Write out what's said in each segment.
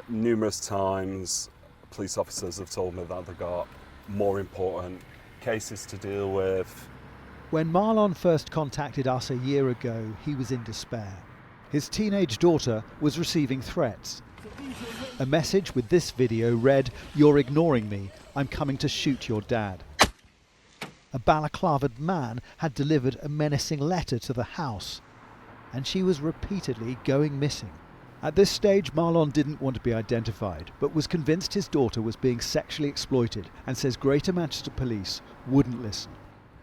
Numerous times, police officers have told me that they've got more important cases to deal with. When Marlon first contacted us a year ago, he was in despair. His teenage daughter was receiving threats. A message with this video read, "You're ignoring me. I'm coming to shoot your dad." A balaclavaed man had delivered a menacing letter to the house, and she was repeatedly going missing. At this stage, Marlon didn't want to be identified, but was convinced his daughter was being sexually exploited and says Greater Manchester Police wouldn't listen.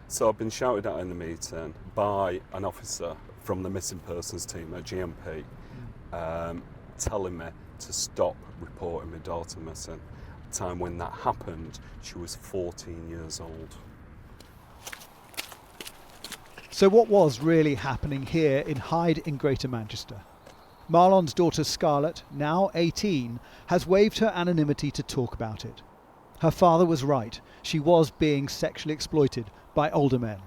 So I've been shouted at in the meeting by an officer from the missing persons team at GMP, telling me to stop reporting my daughter missing. At the time when that happened, she was 14 years old. So what was really happening here in Hyde in Greater Manchester? Marlon's daughter Scarlett, now 18, has waived her anonymity to talk about it. Her father was right. She was being sexually exploited by older men.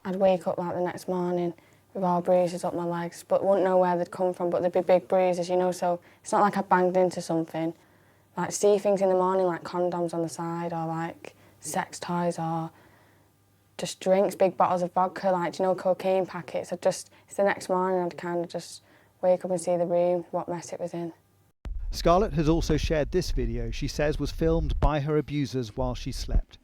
I'd wake up like the next morning with all bruises up my legs, but wouldn't know where they'd come from, but they'd be big bruises, you know, so it's not like I banged into something. Like, see things in the morning like condoms on the side, or like sex toys, or just drinks, big bottles of vodka, like, you know, cocaine packets. It's the next morning I'd kind of just wake up and see the room, what mess it was in. Scarlett has also shared this video she says was filmed by her abusers while she slept.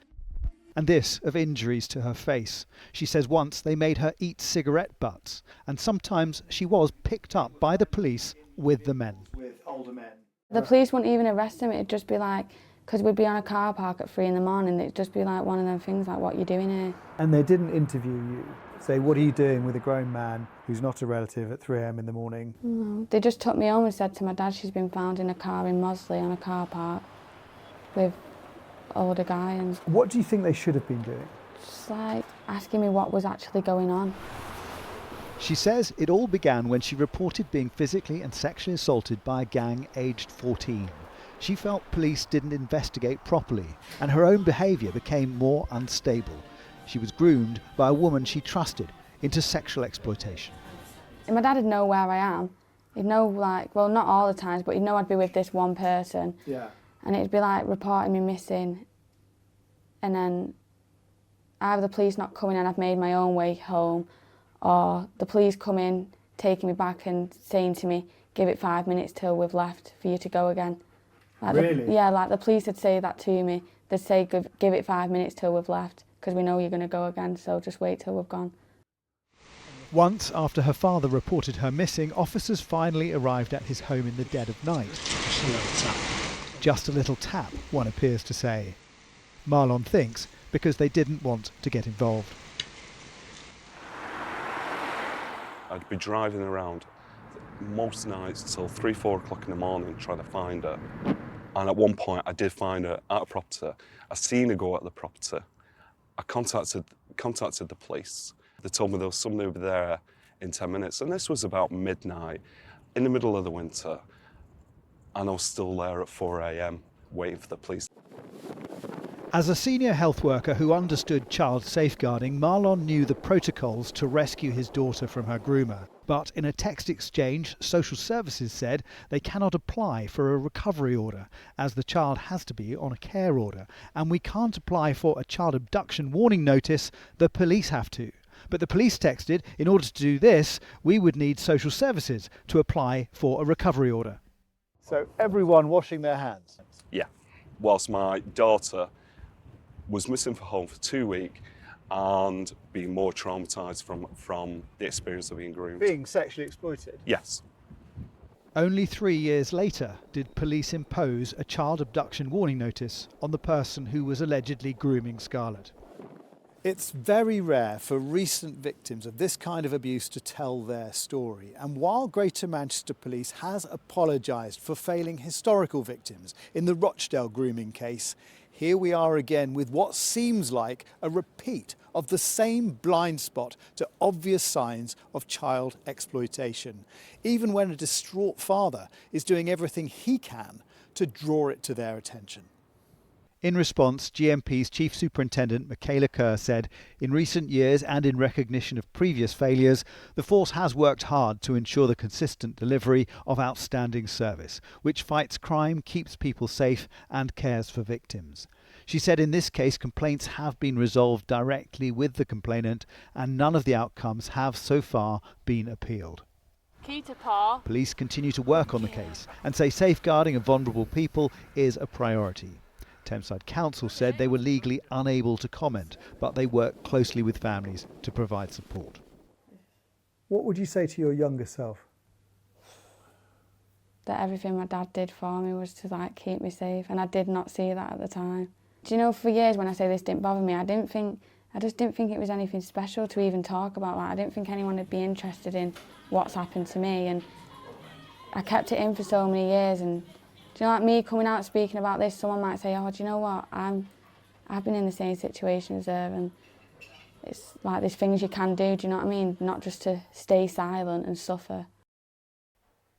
And this of injuries to her face. She says once they made her eat cigarette butts, and sometimes she was picked up by the police with the men. With older men. The police wouldn't even arrest him, it'd just be like, because we'd be on a car park at 3 in the morning, it'd just be like one of them things like, what you doing here? And they didn't interview you? Say, what are you doing with a grown man who's not a relative at 3 a.m. in the morning? No, they just took me home and said to my dad she's been found in a car in Mosley on a car park with older guy. And what do you think they should have been doing? just like asking me what was actually going on. She says it all began when she reported being physically and sexually assaulted by a gang aged 14. She felt police didn't investigate properly, and her own behaviour became more unstable. She was groomed by a woman she trusted into sexual exploitation. And my dad would know where I am. He'd know, like, well, not all the times, but he'd know I'd be with this one person. Yeah. And it'd be like reporting me missing, and then either the police not coming and I've made my own way home, or the police coming, taking me back and saying to me, give it 5 minutes till we've left for you to go again. Like really? Yeah, like the police would say that to me. They'd say, give it 5 minutes till we've left, because we know you're going to go again, so just wait till we've gone. Once, after her father reported her missing, officers finally arrived at his home in the dead of night. Just a little tap, one appears to say. Marlon thinks because they didn't want to get involved. I'd be driving around most nights till 3, 4 o'clock in the morning trying to find her. And at one point I did find her at a property. I seen her go at the property. I contacted the police. They told me there was somebody over there in 10 minutes. And this was about midnight, in the middle of the winter. And I was still there at 4 a.m. waiting for the police. As a senior health worker who understood child safeguarding, Marlon knew the protocols to rescue his daughter from her groomer. But in a text exchange, social services said they cannot apply for a recovery order, as the child has to be on a care order. And we can't apply for a child abduction warning notice, the police have to. But the police texted, in order to do this, we would need social services to apply for a recovery order. So everyone washing their hands? Yeah. Whilst my daughter was missing from home for 2 weeks and being more traumatised from the experience of being groomed. Being sexually exploited? Yes. Only 3 years later did police impose a child abduction warning notice on the person who was allegedly grooming Scarlett. It's very rare for recent victims of this kind of abuse to tell their story. And while Greater Manchester Police has apologised for failing historical victims in the Rochdale grooming case, here we are again with what seems like a repeat of the same blind spot to obvious signs of child exploitation, even when a distraught father is doing everything he can to draw it to their attention. In response, GMP's Chief Superintendent Michaela Kerr said, in recent years and in recognition of previous failures, the force has worked hard to ensure the consistent delivery of outstanding service, which fights crime, keeps people safe and cares for victims. She said in this case complaints have been resolved directly with the complainant and none of the outcomes have so far been appealed. Police continue to work on the case and say safeguarding of vulnerable people is a priority. Thameside Council said they were legally unable to comment, but they work closely with families to provide support. What would you say to your younger self? That everything my dad did for me was to keep me safe, and I did not see that at the time. Do you know, for years when I say this didn't bother me, I just didn't think it was anything special to even talk about that. I didn't think anyone would be interested in what's happened to me, and I kept it in for so many years. And do you know, me coming out speaking about this, someone might say, oh, do you know what, I've been in the same situation as her, and it's like there's things you can do, you know what I mean? Not just to stay silent and suffer.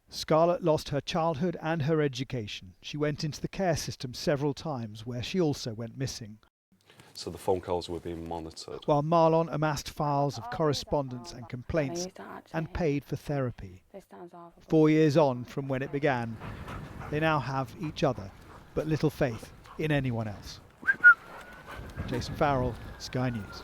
Scarlett lost her childhood and her education. She went into the care system several times, where she also went missing. So the phone calls were being monitored. While Marlon amassed files of correspondence and complaints and paid for therapy. 4 years on from when it began, they now have each other, but little faith in anyone else. Jason Farrell, Sky News.